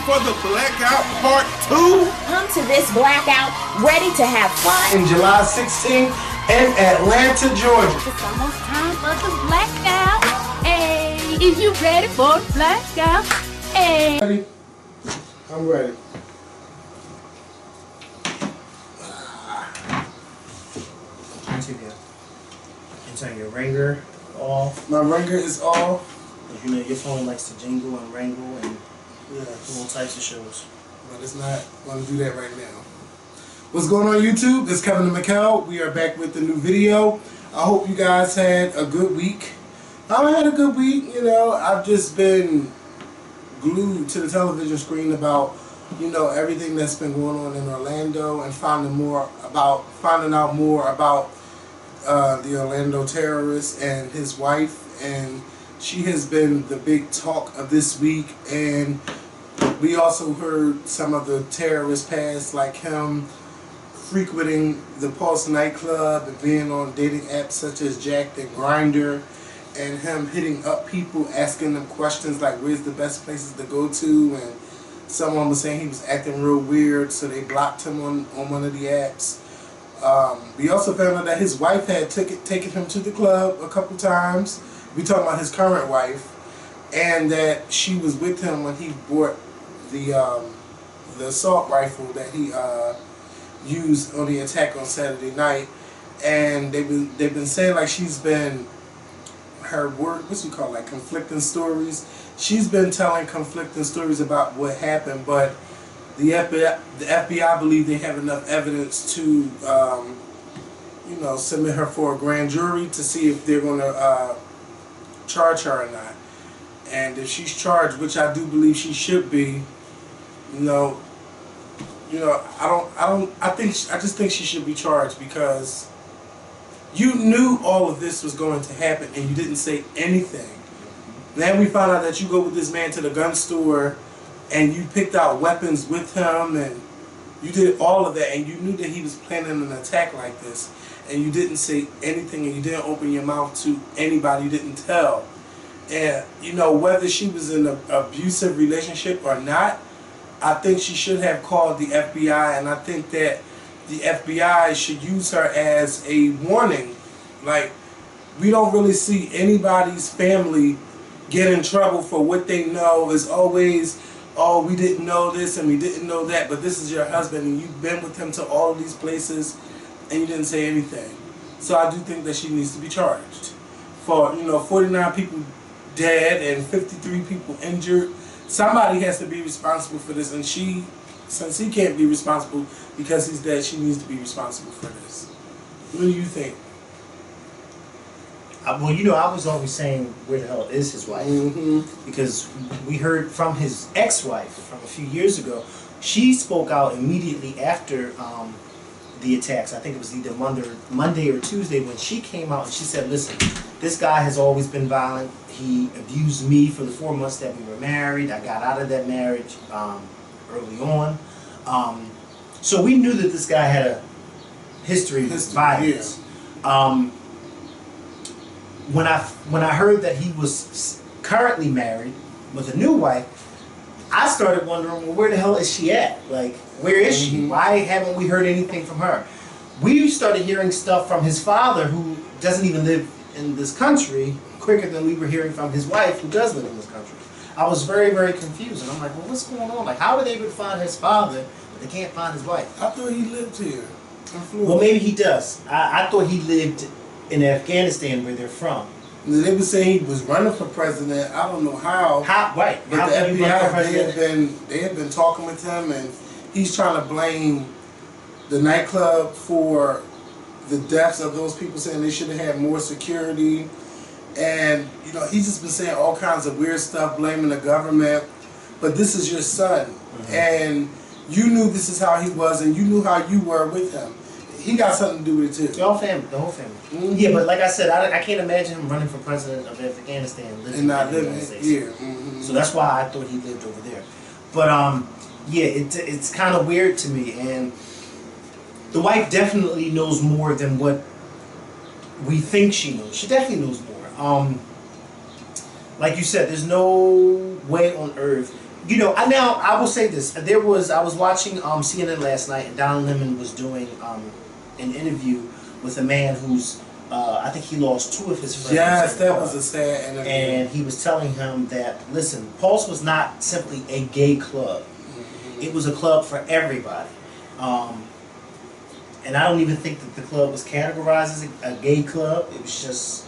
for the Blackout Part 2? Come to this Blackout ready to have fun. In July 16th in Atlanta, Georgia. It's almost time for the Blackout. Hey, is you ready for the Blackout? Hey. Ready? I'm ready. And turn your ringer off. My ringer is off. You know your phone likes to jingle and wrangle and Yes. all types of shows. But it's not going to do that right now. What's going on YouTube? It's Kevin and Mikkel. We are back with the new video. I hope you guys had a good week. I had a good week, you know. I've just been glued to the television screen about, you know, everything that's been going on in Orlando and finding out more about the Orlando terrorist and his wife, and she has been the big talk of this week. And we also heard some of the terrorists past, like him frequenting the Pulse nightclub and being on dating apps such as Jack'd and Grindr, and him hitting up people, asking them questions like where's the best places to go to, and someone was saying he was acting real weird, so they blocked him on one of the apps. We also found out that his wife had taken him to the club a couple times. We talking about his current wife, and that she was with him when he bought the assault rifle that he used on the attack on Saturday night. And they've been saying like she's been conflicting stories. She's been telling conflicting stories about what happened, but the FBI believe they have enough evidence to, you know, submit her for a grand jury to see if they're going to charge her or not. And if she's charged, which I do believe she should be, I just think she should be charged, because you knew all of this was going to happen and you didn't say anything. Then we found out that you go with this man to the gun store and you picked out weapons with him and you did all of that, and you knew that he was planning an attack like this, and you didn't say anything, and you didn't open your mouth to anybody, you didn't tell. And you know, whether she was in an abusive relationship or not, I think she should have called the FBI, and I think that the FBI should use her as a warning. Like, we don't really see anybody's family get in trouble for what they know. Is always, oh, we didn't know this and we didn't know that, but this is your husband and you've been with him to all of these places and you didn't say anything. So I do think that she needs to be charged for, 49 people dead and 53 people injured. Somebody has to be responsible for this, and since he can't be responsible because he's dead, she needs to be responsible for this. What do you think? Well, I was always saying, where the hell is his wife? Mm-hmm. Because we heard from his ex-wife from a few years ago. She spoke out immediately after the attacks. I think it was either Monday or Tuesday, when she came out and she said, listen, this guy has always been violent. He abused me for the 4 months that we were married. I got out of that marriage early on. So we knew that this guy had a history of violence. Yeah. When I heard that he was currently married with a new wife, I started wondering, well, where the hell is she at? Like, where is she? Why haven't we heard anything from her? We started hearing stuff from his father, who doesn't even live in this country, quicker than we were hearing from his wife, who does live in this country. I was very, very confused, and I'm like, well, what's going on? Like, how were they able to find his father, but they can't find his wife? I thought he lived here in Florida. Well, maybe he does. I thought he lived in Afghanistan, where they're from. They were saying he was running for president. I don't know how. Right. But how the FBI, they had been talking with him, and he's trying to blame the nightclub for the deaths of those people, saying they should have had more security. And, he's just been saying all kinds of weird stuff, blaming the government. But this is your son. And you knew this is how he was, and you knew how you were with him. He got something to do with it too. The whole family. Yeah, but like I said, I can't imagine him running for president of Afghanistan and not living here. So that's why I thought he lived over there. But yeah, it's kind of weird to me, and the wife definitely knows more than what we think she knows. She definitely knows more. Like you said, there's no way on earth I will say this. I was watching CNN last night, and Don Lemon was doing an interview with a man who's I think he lost 2 of his friends. Yes, that was a sad interview. And he was telling him that, listen, Pulse was not simply a gay club. It was a club for everybody. And I don't even think that the club was categorized as a gay club. It was just...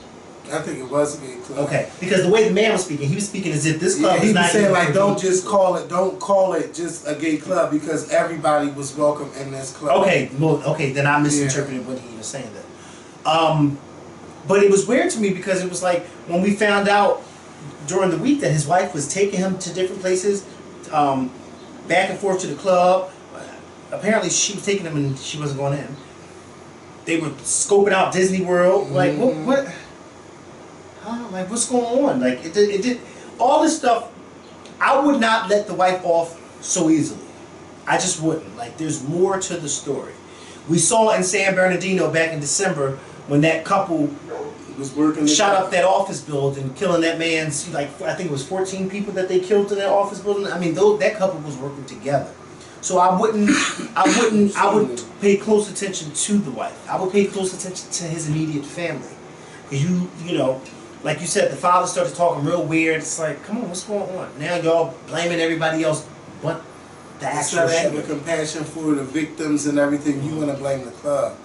I think it was a gay club. Okay, because the way the man was speaking, he was speaking as if this club was not... He was saying, like, don't call it just a gay club because everybody was welcome in this club. Okay, then I misinterpreted what he was saying then. But it was weird to me because it was like when we found out during the week that his wife was taking him to different places, back and forth to the club. Apparently she was taking him and she wasn't going in. They were scoping out Disney World. Like what? Huh? Like what's going on? Like it did all this stuff. I would not let the wife off so easily. I just wouldn't. Like there's more to the story. We saw in San Bernardino back in December when that couple was working shot up that office building, killing that man's, like, I think it was 14 people that they killed in that office building. I mean, that couple was working together. So I would pay close attention to the wife. I would pay close attention to his immediate family. Because you know, like you said, the father started talking real weird. It's like, come on, what's going on? Now y'all blaming everybody else but the actual shooter. Instead of having compassion for the victims and everything, you want to blame the club.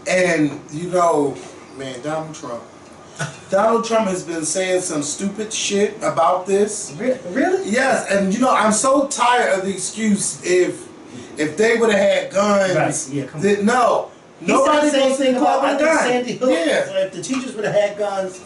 And, you know, man, Donald Trump has been saying some stupid shit about this. Really? Yes, and you know, I'm so tired of the excuse if they would have had guns. Right. Yeah, come on. No. Nobody goes to the club with a gun. Sandy Hook. Yeah. So if the teachers would have had guns.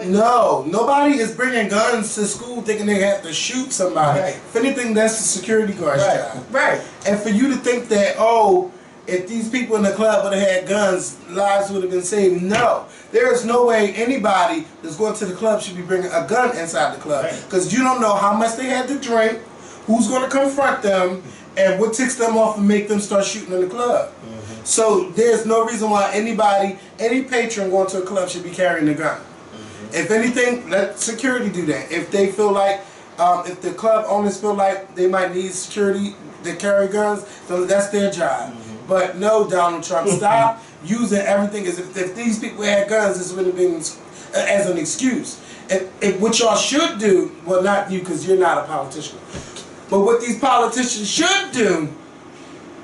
No, nobody is bringing guns to school thinking they have to shoot somebody. Right. If anything, that's the security guard's job. Right. And for you to think that, oh, if these people in the club would have had guns, lives would have been saved. No. There is no way anybody that's going to the club should be bringing a gun inside the club. Because you don't know how much they had to drink, who's going to confront them, and what ticks them off and make them start shooting in the club. So there's no reason why any patron going to a club should be carrying a gun. If anything, let security do that. If they feel like, if the club owners feel like they might need security to carry guns, then that's their job. But no, Donald Trump, stop using everything as if these people had guns, this would have been as an excuse. And what y'all should do, well, not you because you're not a politician, but what these politicians should do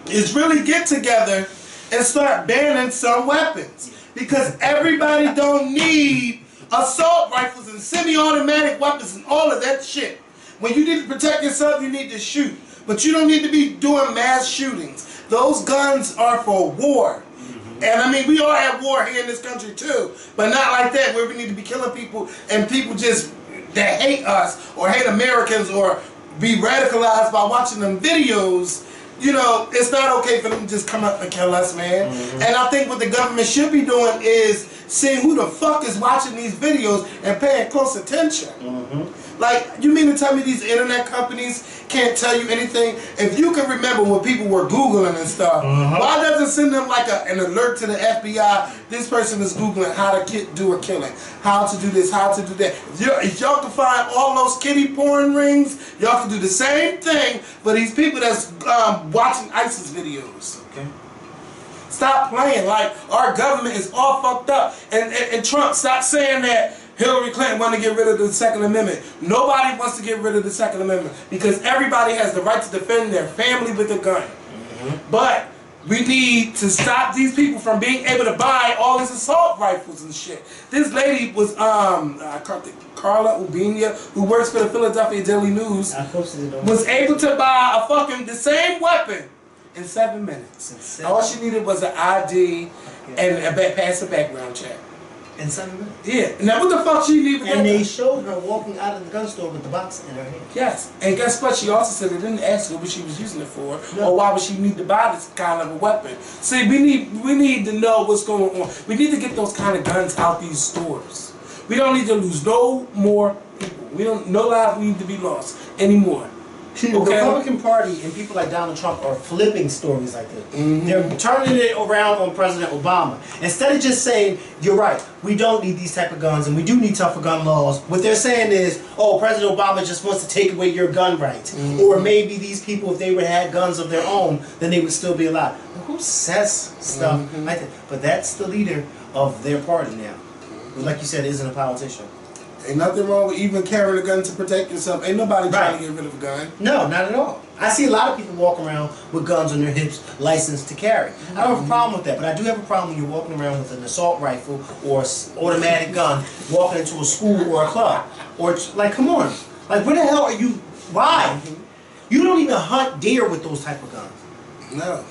is really get together and start banning some weapons. Because everybody don't need assault rifles and semi-automatic weapons and all of that shit. When you need to protect yourself, you need to shoot. But you don't need to be doing mass shootings. Those guns are for war. And I mean, we are at war here in this country too. But not like that, where we need to be killing people and people just that hate us or hate Americans or be radicalized by watching them videos. You know, it's not okay for them to just come up and kill us, man. And I think what the government should be doing is seeing who the fuck is watching these videos and paying close attention. Like, you mean to tell me these internet companies can't tell you anything? If you can remember when people were Googling and stuff, why doesn't it send them like an alert to the FBI? This person is Googling how to do a killing, how to do this, how to do that. If y'all can find all those kiddie porn rings, y'all can do the same thing for these people that's watching ISIS videos. Okay. Stop playing. Like, our government is all fucked up. And Trump, stop saying that Hillary Clinton wanted to get rid of the Second Amendment. Nobody wants to get rid of the Second Amendment because everybody has the right to defend their family with a gun. But we need to stop these people from being able to buy all these assault rifles and shit. This lady was, Carla Ubinia, who works for the Philadelphia Daily News, was able to buy the same weapon in 7 minutes. All she needed was an ID and pass a background check. In 7 minutes? Yeah. Now what the fuck she needed? And they showed her walking out of the gun store with the box in her hand. Yes. And guess what? She also said they didn't ask her what she was using it for, or why would she need to buy this kind of a weapon. See, we need to know what's going on. We need to get those kind of guns out these stores. We don't need to lose no more people. No lives need to be lost anymore. The Republican Party and people like Donald Trump are flipping stories like this. They're turning it around on President Obama. Instead of just saying, you're right, we don't need these type of guns and we do need tougher gun laws, what they're saying is, oh, President Obama just wants to take away your gun rights. Or maybe these people, if they would have had guns of their own, then they would still be alive. Well, who says stuff like that? But that's the leader of their party now. Who, like you said, isn't a politician. Ain't nothing wrong with even carrying a gun to protect yourself. Ain't nobody trying to get rid of a gun. No, not at all. I see a lot of people walk around with guns on their hips, licensed to carry. I don't have a problem with that, but I do have a problem when you're walking around with an assault rifle or an automatic gun, walking into a school or a club. Or, like, come on. Like, where the hell are you? Why? You don't even hunt deer with those type of guns. No.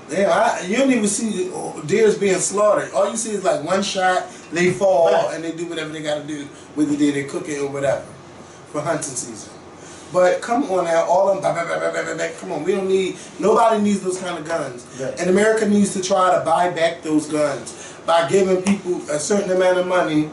Damn, you don't even see deers being slaughtered. All you see is like one shot, they fall, and they do whatever they got to do with the deer. They cook it or whatever for hunting season. But come on now, all of them, come on, we don't need, nobody needs those kind of guns. Right. And America needs to try to buy back those guns by giving people a certain amount of money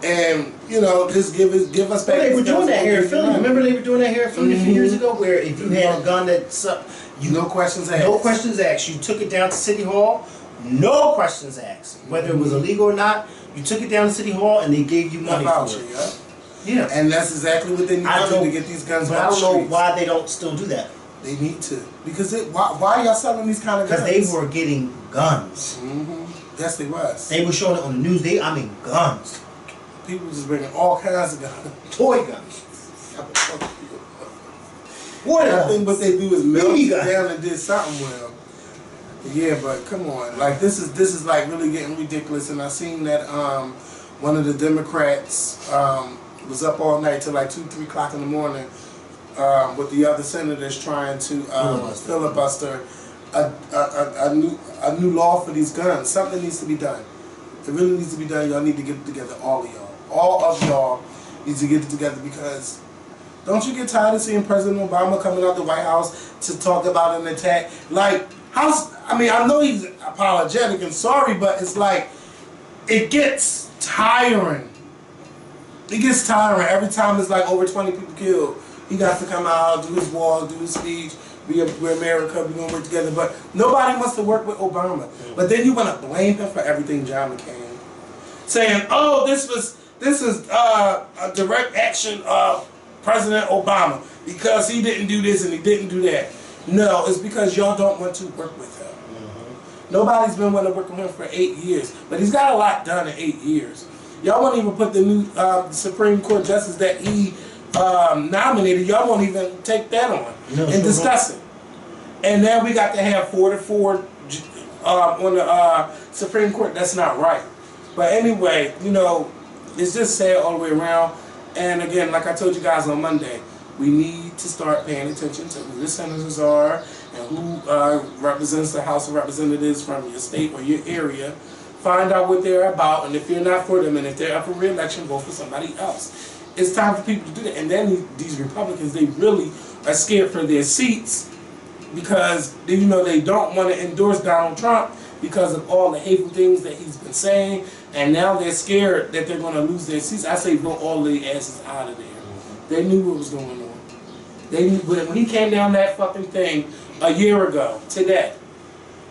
and, you know, just give us back. Well, they were doing that here in Philly. Remember they were doing that here in Philly a few years ago, where if you had a gun that no questions asked. No questions asked. You took it down to City Hall, no questions asked. Whether it was illegal or not, you took it down to City Hall and they gave you money for it. Yeah. And that's exactly what they need to do to get these guns but off the streets. I don't know why they don't still do that. They need to. Because why are y'all selling these kind of guns? Because they were getting guns. Yes, they was. They were showing it on the news. I mean guns. People just bringing all kinds of guns. Toy guns. What I think what they do is melt it down and did something well. Yeah, but come on, like this is like really getting ridiculous. And I seen that one of the Democrats was up all night till like 2, 3 o'clock in the morning with the other senators trying to filibuster a new law for these guns. Something needs to be done. It really needs to be done. Y'all need to get it together, all of y'all. All of y'all need to get it together because. Don't you get tired of seeing President Obama coming out the White House to talk about an attack? Like, I mean, I know he's apologetic and sorry, but it's like, it gets tiring. It gets tiring. Every time it's like over 20 people killed, he got to come out, do his wall, do his speech. We're America, we're going to work together. But nobody wants to work with Obama. But then you want to blame him for everything, John McCain. Saying, oh, this was a direct action of President Obama because he didn't do this and he didn't do that. No, it's because y'all don't want to work with him. Nobody's been wanting to work with him for 8 years, but he's got a lot done in 8 years. Y'all won't even put the new Supreme Court justice that he nominated. Y'all won't even take that on and discuss it. And now we got to have 4 to 4 on the Supreme Court. That's not right. But anyway, you know, it's just sad all the way around. And again, like I told you guys on Monday, we need to start paying attention to who the senators are and who represents the House of Representatives from your state or your area. Find out what they're about, and if you're not for them, and if they're up for re-election, vote for somebody else. It's time for people to do that. And then these Republicans, they really are scared for their seats because you know they don't want to endorse Donald Trump because of all the hateful things that he's been saying. And now they're scared that they're going to lose their seats. I say vote all the asses out of there. They knew what was going on. They knew when he came down that fucking thing a year ago, today,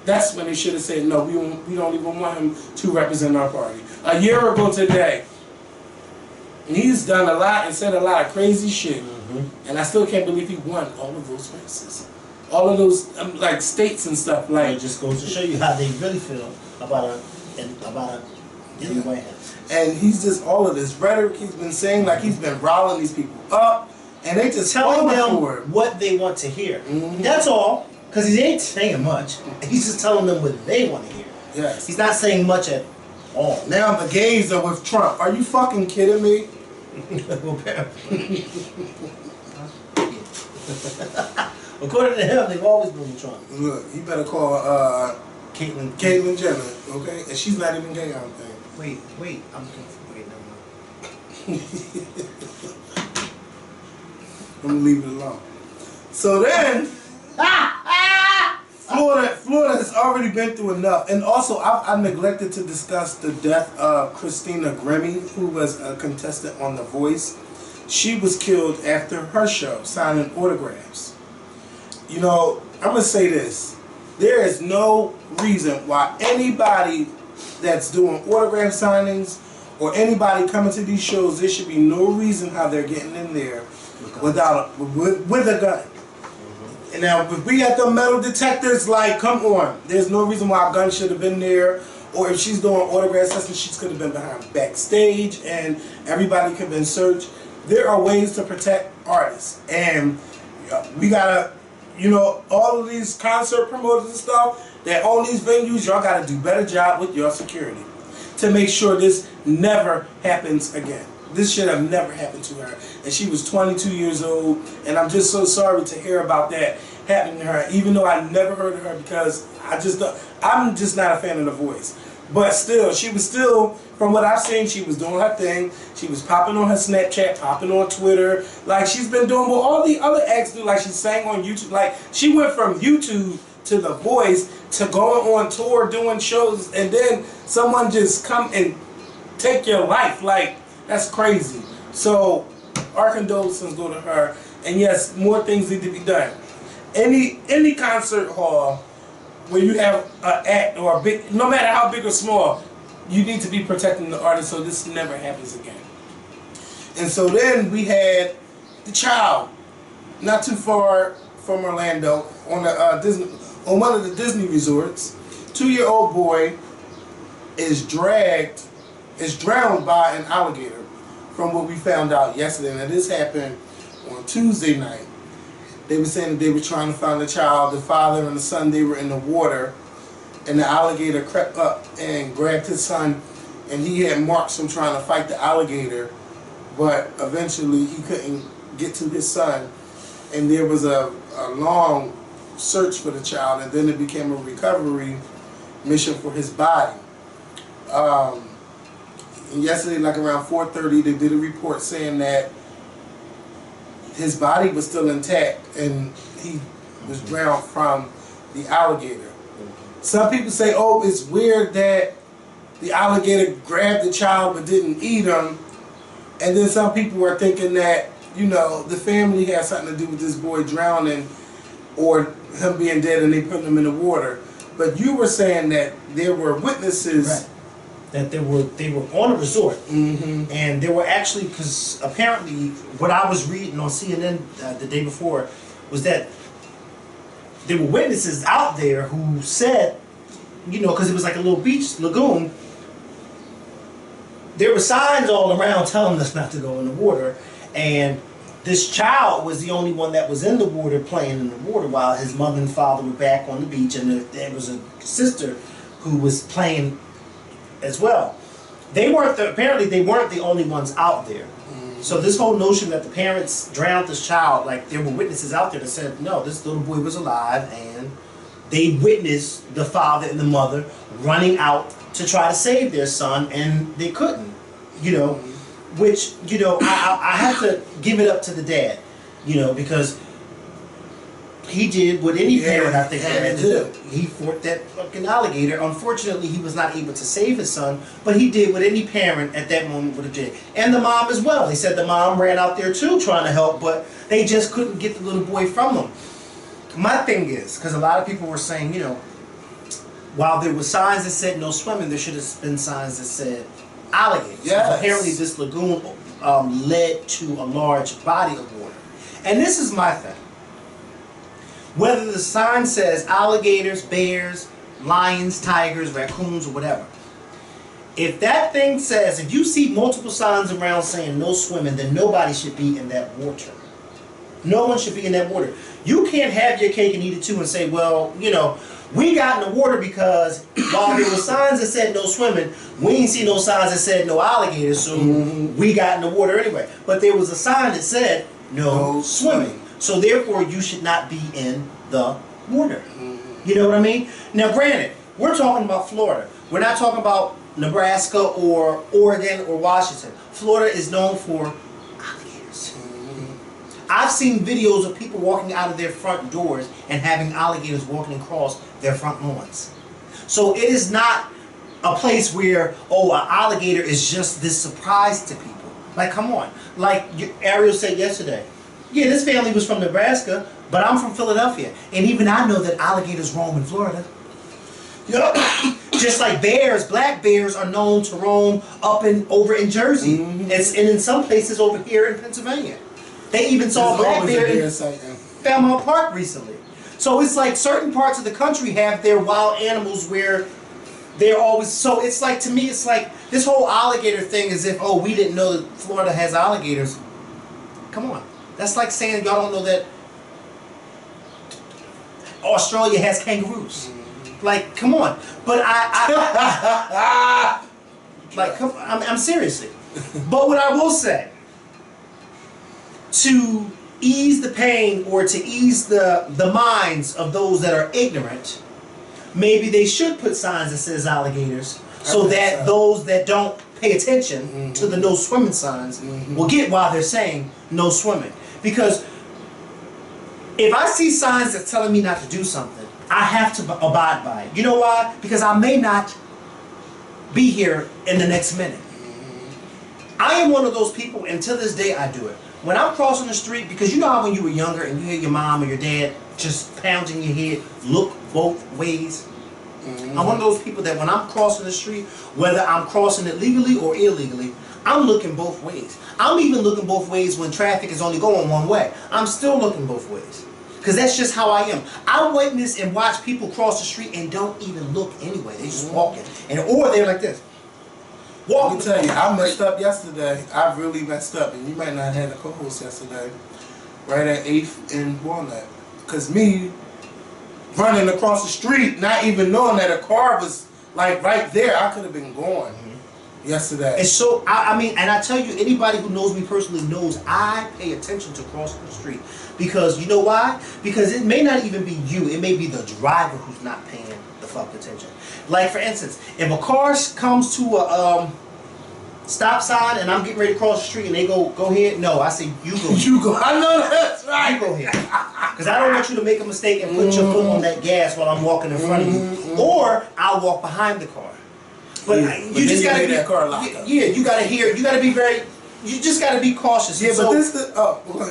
that's when they should have said, no, we don't even want him to represent our party. A year ago today. And he's done a lot and said a lot of crazy shit. And I still can't believe he won all of those races. All of those like states and stuff. Like it just goes to show you how they really feel about in the White House. And he's just all of this rhetoric he's been saying, like he's been riling these people up, and they just telling them what they want to hear. That's all, because he ain't saying much. He's just telling them what they want to hear. Yes. He's not saying much at all. Now the gays are with Trump. Are you fucking kidding me? According to him, they've always been with Trump. Look, you better call Caitlyn Jenner, okay? And she's not even gay, I don't think. Wait, I'm confused. Wait, I'm gonna leave it alone. So then, Florida has already been through enough. And also, I neglected to discuss the death of Christina Grimmie, who was a contestant on The Voice. she was killed after her show, signing autographs. You know, I'm going to say this. There is no reason why anybody that's doing autograph signings or anybody coming to these shows, there should be no reason how they're getting in there with a gun. And now, if we got the metal detectors, like, come on. There's no reason why a gun should have been there. Or if she's doing autograph sessions, she could have been behind backstage and everybody could have been searched. There are ways to protect artists. And we gotta, you know, all of these concert promoters and stuff that own these venues, y'all gotta do a better job with your security to make sure this never happens again. This should have never happened to her. And she was 22 years old, and I'm just so sorry to hear about that happening to her, even though I never heard of her because I'm just not a fan of the voice. But still, she was still, from what I've seen, she was doing her thing. She was popping on her Snapchat, popping on Twitter. Like, she's been doing what all the other acts do. Like, she sang on YouTube. Like, she went from YouTube to The Voice to going on tour, doing shows, and then someone just come and take your life. Like, that's crazy. So, our condolences go to her. And yes, more things need to be done. Any concert hall where you have an act or a big, no matter how big or small, you need to be protecting the artist so this never happens again. And so then we had the child, not too far from Orlando, on one of the Disney resorts. 2-year-old boy is drowned by an alligator, from what we found out yesterday. Now this happened on Tuesday night. They were saying that they were trying to find the child. The father and the son, they were in the water, and the alligator crept up and grabbed his son, and he had marks from trying to fight the alligator, but eventually he couldn't get to his son, and there was a long search for the child, and then it became a recovery mission for his body. And yesterday, like around 4:30, they did a report saying that his body was still intact and he was drowned from the alligator. Some people say, oh, it's weird that the alligator grabbed the child but didn't eat him. And then some people are thinking that, you know, the family has something to do with this boy drowning or him being dead and they put him in the water. But you were saying that there were witnesses. Right. That they were on a resort, and there were actually, because apparently what I was reading on CNN the day before was that there were witnesses out there who said, you know, because it was like a little beach lagoon, there were signs all around telling us not to go in the water, and this child was the only one that was in the water, playing in the water, while his mother and father were back on the beach, and there was a sister who was playing as well. Apparently they weren't the only ones out there. So this whole notion that the parents drowned this child, like there were witnesses out there that said, no, this little boy was alive, and they witnessed the father and the mother running out to try to save their son, and they couldn't, you know, which, you know, I have to give it up to the dad, you know, because he did what any parent, I think, had to do. He fought that fucking alligator. Unfortunately, he was not able to save his son, but he did what any parent at that moment would have did. And the mom as well. They said the mom ran out there too trying to help, but they just couldn't get the little boy from them. My thing is, because a lot of people were saying, you know, while there were signs that said no swimming, there should have been signs that said alligators. Yes. Apparently this lagoon led to a large body of water. And this is my thing. Whether the sign says alligators, bears, lions, tigers, raccoons, or whatever. If that thing says, if you see multiple signs around saying no swimming, then nobody should be in that water. No one should be in that water. You can't have your cake and eat it too and say, well, you know, we got in the water because while there were signs that said no swimming, we ain't see no signs that said no alligators, so we got in the water anyway. But there was a sign that said no swimming. So therefore, you should not be in the water. You know what I mean? Now, granted, we're talking about Florida. We're not talking about Nebraska or Oregon or Washington. Florida is known for alligators. I've seen videos of people walking out of their front doors and having alligators walking across their front lawns. So it is not a place where, oh, an alligator is just this surprise to people. Like, come on. Like Ariel said yesterday. Yeah, this family was from Nebraska, but I'm from Philadelphia. And even I know that alligators roam in Florida. Just like bears, black bears are known to roam over in Jersey. And in some places over here in Pennsylvania. They even saw a black bear in Fairmount Park recently. So it's like certain parts of the country have their wild animals where they're always, so it's like, to me, it's like this whole alligator thing is if, oh, we didn't know that Florida has alligators. Come on. That's like saying y'all don't know that Australia has kangaroos. Like, come on. But I'm seriously. But what I will say, to ease the pain or to ease the minds of those that are ignorant, maybe they should put signs that says alligators so that those that don't pay attention to the no swimming signs will get why they're saying no swimming. Because if I see signs that's telling me not to do something, I have to abide by it. You know why? Because I may not be here in the next minute. I am one of those people, and to this day I do it. When I'm crossing the street, because you know how when you were younger and you hear your mom or your dad just pounding your head, look both ways. I'm one of those people that when I'm crossing the street, whether I'm crossing it legally or illegally, I'm looking both ways. I'm even looking both ways when traffic is only going one way. I'm still looking both ways. Because that's just how I am. I witness and watch people cross the street and don't even look anyway. They just walking. Or they're like this. Let me tell you, I messed up yesterday. I really messed up. And you might not have had a co-host yesterday. Right at 8th and Walnut. Because me running across the street, not even knowing that a car was like right there, I could have been going yesterday. And so, I mean, and I tell you, anybody who knows me personally knows I pay attention to crossing the street. Because, you know why? Because it may not even be you. It may be the driver who's not paying the fuck attention. Like, for instance, if a car comes to a stop sign and I'm getting ready to cross the street and they go ahead, no, I say, you go. You go. I know that's right. You go ahead. Because I don't want you to make a mistake and put your foot on that gas while I'm walking in front of you. Or I'll walk behind the car. But you just gotta be that car locked up. Yeah, you gotta hear. You gotta be very. You just gotta be cautious. Yeah, so, but this the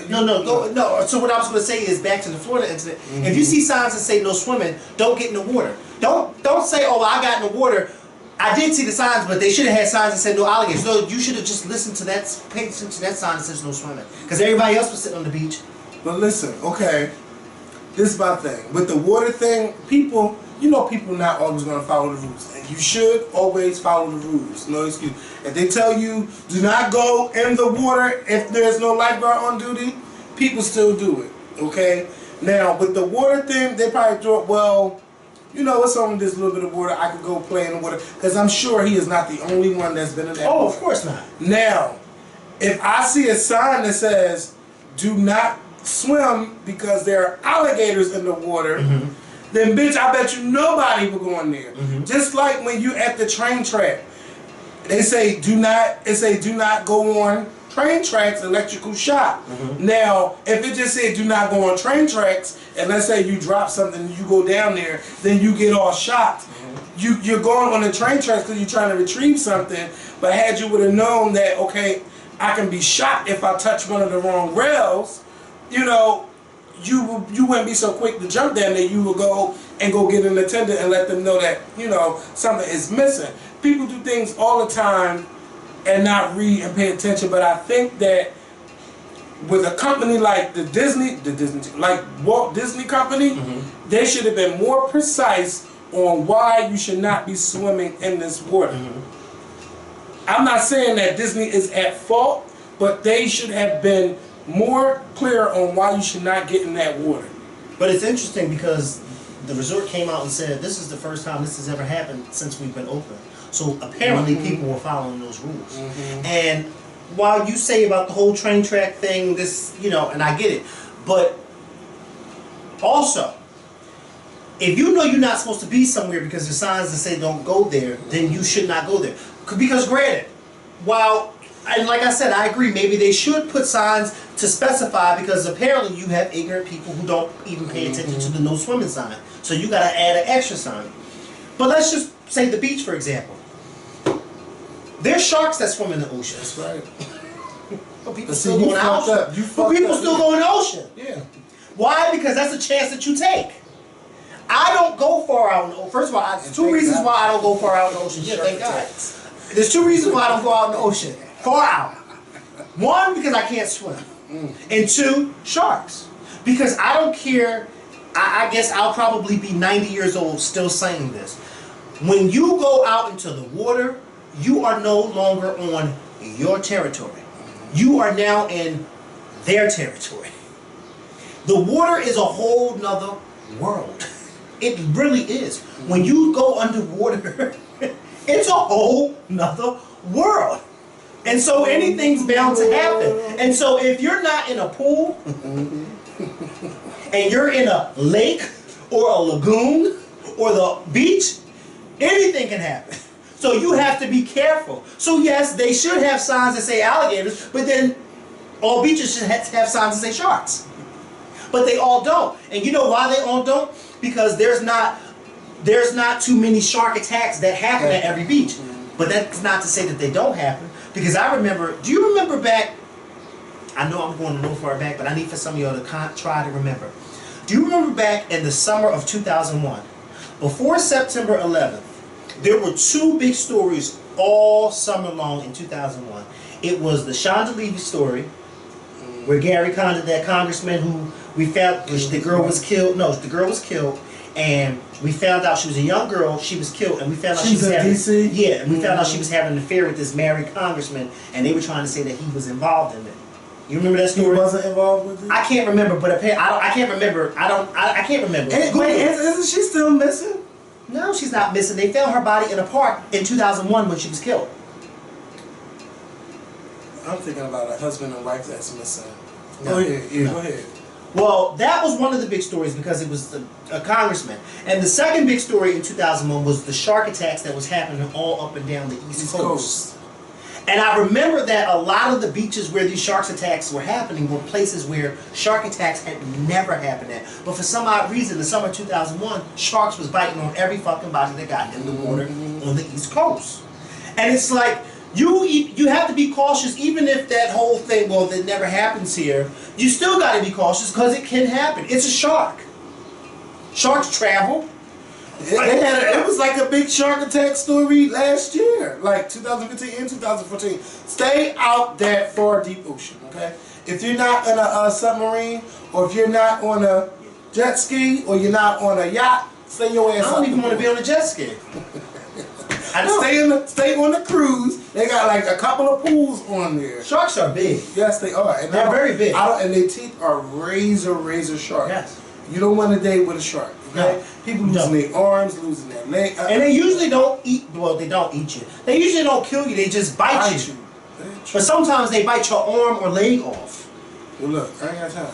no. So what I was gonna say is back to the Florida incident. If you see signs that say no swimming, don't get in the water. Don't say, oh, I got in the water. I did see the signs, but they should have had signs that said no alligators. No, you should have just listened to that, paid attention to that sign that says no swimming, because everybody else was sitting on the beach. But listen, okay, this is my thing with the water thing. People. You know people not always going to follow the rules. And you should always follow the rules. No excuse. If they tell you do not go in the water if there's no lifeguard on duty, people still do it. Okay? Now, with the water thing, they probably thought, well, you know, it's only this little bit of water. I could go play in the water. Because I'm sure he is not the only one that's been in that water. Of course not. Now, if I see a sign that says do not swim because there are alligators in the water, then bitch, I bet you nobody will go in there. Just like when you at the train track, they say do not go on train tracks, electrical shock. Now, if it just said do not go on train tracks, and let's say you drop something and you go down there, then you get all shocked. You're going on the train tracks because you're trying to retrieve something, but had you would have known that, okay, I can be shot if I touch one of the wrong rails, you know, you wouldn't be so quick to jump down there. You would go get an attendant and let them know that, you know, something is missing. People do things all the time and not read and pay attention, but I think that with a company like like Walt Disney Company, they should have been more precise on why you should not be swimming in this water. I'm not saying that Disney is at fault, but they should have been more clear on why you should not get in that water. But it's interesting because the resort came out and said this is the first time this has ever happened since we've been open. So apparently people were following those rules. And while you say about the whole train track thing, this, you know, and I get it, but also, if you know you're not supposed to be somewhere because there's signs that say don't go there, then you should not go there. Because granted, while, and like I said, I agree, maybe they should put signs to specify, because apparently you have ignorant people who don't even pay attention to the no swimming sign. So you got to add an extra sign. But let's just say the beach, for example. There's sharks that swim in the ocean. That's right. But people But see, still you go in the fucked ocean. up. You But fucked people up. still go in the ocean. Yeah. Why? Because that's a chance that you take. I don't go far out in the ocean. First of all, there's two reasons why I don't go far out in the ocean. Yeah, thank God. There's two reasons why I don't go out in the ocean. Far out. One, because I can't swim. And two, sharks. Because I don't care. I guess I'll probably be 90 years old still saying this. When you go out into the water, you are no longer on your territory. You are now in their territory. The water is a whole nother world. It really is. When you go underwater, it's a whole nother world. And so anything's bound to happen. And so if you're not in a pool, and you're in a lake, or a lagoon, or the beach, anything can happen. So you have to be careful. So yes, they should have signs that say alligators, but then all beaches should have signs that say sharks. But they all don't. And you know why they all don't? Because there's not too many shark attacks that happen at every beach. But that's not to say that they don't happen. Because I remember, do you remember back, I know I'm going a little far back, but I need for some of y'all to try to remember. Do you remember back in the summer of 2001, before September 11th, there were two big stories all summer long in 2001. It was the Shonda Levy story, where Gary Condon, that congressman who we found, the girl was killed. No, the girl was killed, and we found out she was a young girl. She was killed, and we found out she was having, DC? Yeah, and we found out she was having an affair with this married congressman, and they were trying to say that he was involved in it. You remember that story? He wasn't involved with it? I can't remember, but apparently, I can't remember. I can't remember. Wait, isn't she still missing? No, she's not missing. They found her body in a park in 2001 when she was killed. I'm thinking about a husband and wife that's missing. No. Go ahead. Yeah, go ahead. Well, that was one of the big stories because it was a congressman. And the second big story in 2001 was the shark attacks that was happening all up and down the East Coast. And I remember that a lot of the beaches where these shark attacks were happening were places where shark attacks had never happened at. But for some odd reason, in the summer of 2001, sharks was biting on every fucking body that got in the water on the East Coast. And it's like, you have to be cautious, even if that whole thing, well, that never happens here, you still got to be cautious because it can happen. It's a shark. Sharks travel. It was like a big shark attack story last year, like 2015 and 2014. Stay out that far deep ocean, okay? If you're not in a submarine, or if you're not on a jet ski, or you're not on a yacht, stay your ass out. I don't even want to be on a jet ski. Stay on the cruise. They got like a couple of pools on there. Sharks are big. Yes, they are. And they're very big. And their teeth are razor sharp. Yes. You don't want to date with a shark. Okay? No. People losing their arms, losing their legs. And they usually don't eat, well, they don't eat you. They usually don't kill you, they just bite you. But sometimes they bite your arm or leg off. Well, look, I ain't got time.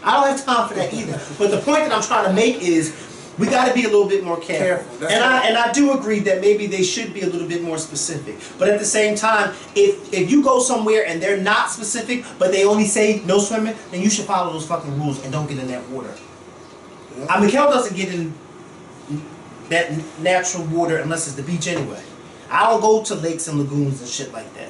I don't have time for that either. But the point that I'm trying to make is, we got to be a little bit more careful. And I do agree that maybe they should be a little bit more specific. But at the same time, if you go somewhere and they're not specific, but they only say no swimming, then you should follow those fucking rules and don't get in that water. Yeah. Mikhail doesn't get in that natural water unless it's the beach anyway. I don't go to lakes and lagoons and shit like that.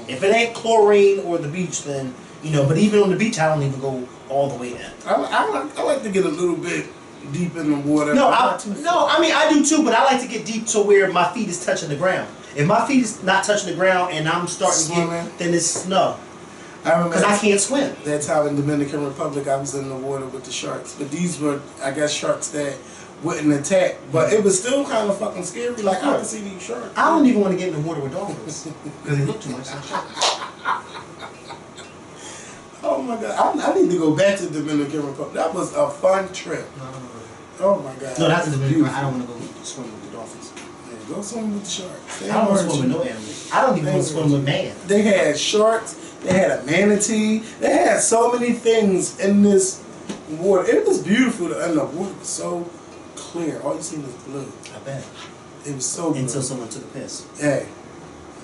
If it ain't chlorine or the beach, then, you know, but even on the beach, I don't even go all the way in. I like to get a little bit deep in the water. I do too, but I like to get deep to where my feet is touching the ground. If my feet is not touching the ground and I'm starting to get, then it's no. Because I can't swim. That time in Dominican Republic, I was in the water with the sharks. But these were, I guess, sharks that wouldn't attack. But it was still kind of fucking scary. Like, I can see these sharks. I don't even want to get in the water with dolphins. Because they look too much like sharks. Oh my God. I need to go back to the Dominican Republic. That was a fun trip. Oh my God. No, that's the Dominican Republic. I don't want to go swim with the dolphins. Yeah, go swim with the sharks. I don't want to swim with no animals. I don't even want to swim with man. They had sharks. They had a manatee. They had so many things in this water. It was beautiful, and the water was so clear. All you seen was blue. I bet. It was so blue. Until someone took a piss. Hey,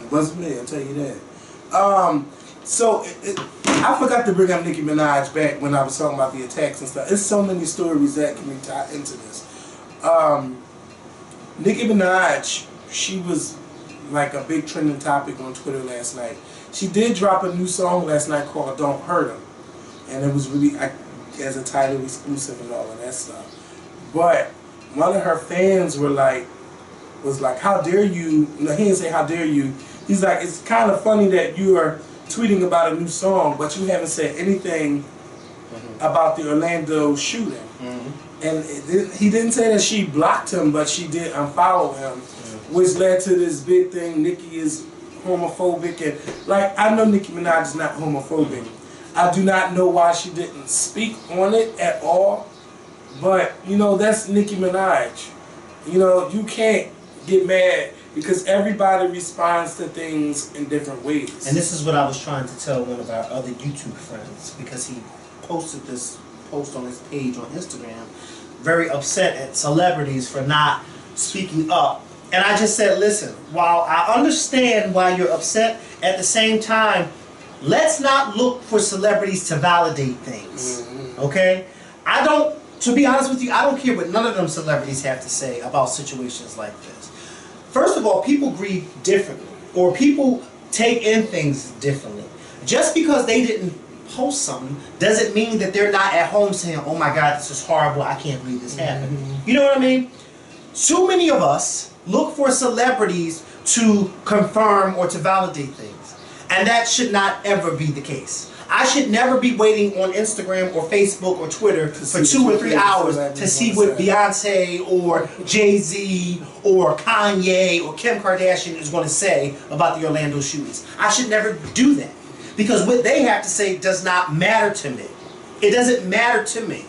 it wasn't me, I'll tell you that. I forgot to bring up Nicki Minaj back when I was talking about the attacks and stuff. There's so many stories that can be tied into this. Nicki Minaj, she was like a big trending topic on Twitter last night. She did drop a new song last night called "Don't Hurt 'Em," and it was really as a title exclusive and all of that stuff. But one of her fans was like, "How dare you?" No, he didn't say "How dare you." He's like, "It's kind of funny that you are tweeting about a new song, but you haven't said anything about the Orlando shooting." And he didn't say that she blocked him, but she did unfollow him, which led to this big thing. Nicki is homophobic, and like, I know Nicki Minaj is not homophobic. I do not know why she didn't speak on it at all, but you know, that's Nicki Minaj. You know, you can't get mad because everybody responds to things in different ways. And this is what I was trying to tell one of our other YouTube friends, because he posted this post on his page on Instagram, very upset at celebrities for not speaking up. And I just said, listen, while I understand why you're upset, at the same time, let's not look for celebrities to validate things. Okay? To be honest with you, I don't care what none of them celebrities have to say about situations like this. First of all, people grieve differently, or people take in things differently. Just because they didn't post something doesn't mean that they're not at home saying, "Oh my God, this is horrible, I can't believe this happened." You know what I mean? So many of us look for celebrities to confirm or to validate things, and that should not ever be the case. I should never be waiting on Instagram or Facebook or Twitter for 2 or 3 hours to see what Beyonce or Jay-Z or Kanye or Kim Kardashian is going to say about the Orlando shootings. I should never do that, because what they have to say does not matter to me. It doesn't matter to me.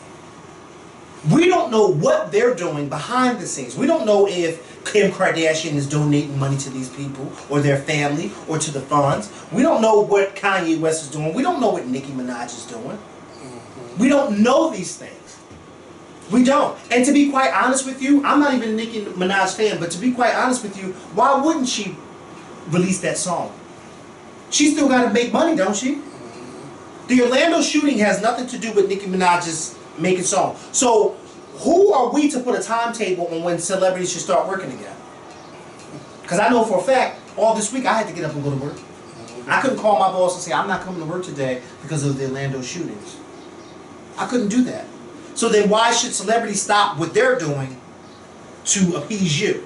We don't know what they're doing behind the scenes. We don't know if Kim Kardashian is donating money to these people or their family or to the funds. We don't know what Kanye West is doing. We don't know what Nicki Minaj is doing. We don't know these things. We don't. And to be quite honest with you, I'm not even a Nicki Minaj fan, but to be quite honest with you, why wouldn't she release that song? She still got to make money, don't she? The Orlando shooting has nothing to do with Nicki Minaj's making songs. So who are we to put a timetable on when celebrities should start working again? Because I know for a fact, all this week I had to get up and go to work. I couldn't call my boss and say, "I'm not coming to work today because of the Orlando shootings." I couldn't do that. So then why should celebrities stop what they're doing to appease you?